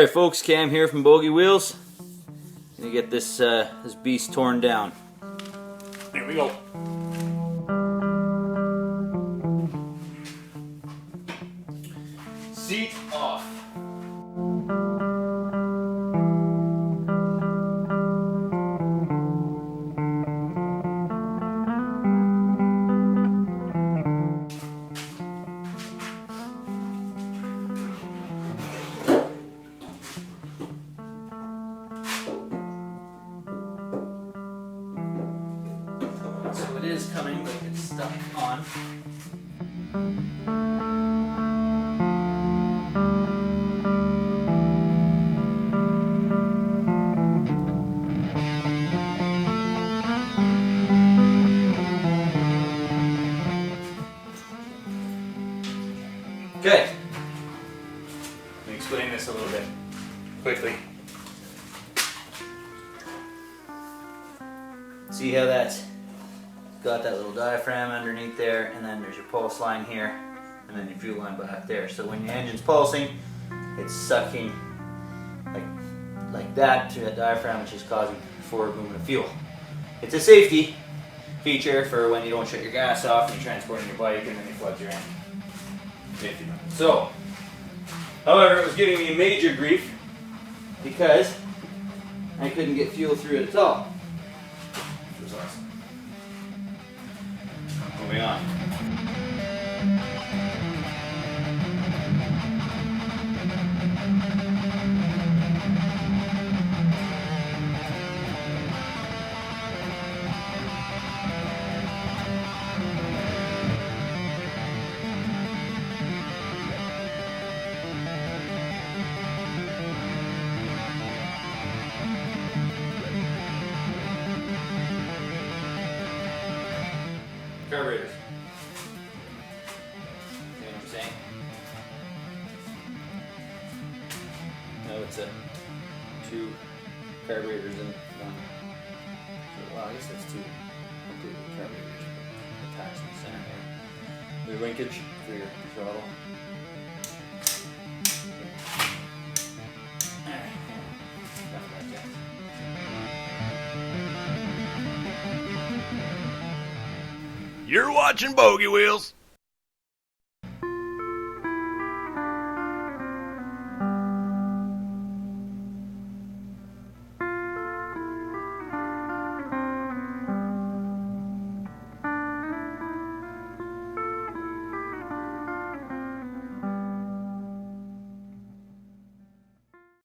Alright folks, Cam here from Bogey Wheels. Gonna get this beast torn down. Here we go. Seat off. So it is coming, but it's stuck on. Okay. Let me explain this a little bit quickly. See how that's got that little diaphragm underneath there, and then there's your pulse line here, and then your fuel line back there. So when your engine's pulsing, it's sucking like that to that diaphragm, which is causing forward movement of fuel. It's a safety feature for when you don't shut your gas off and you're transporting your bike and then you flood your engine. Safety. So, however, it was giving me major grief because I couldn't get fuel through it at all. Which was awesome. Moving on. Carburetors. See what I'm saying? No, it's two carburetors in one. So, well, I guess that's two completely carburetors attached in the center here. Your linkage for your throttle. You're watching Bogey Wheels.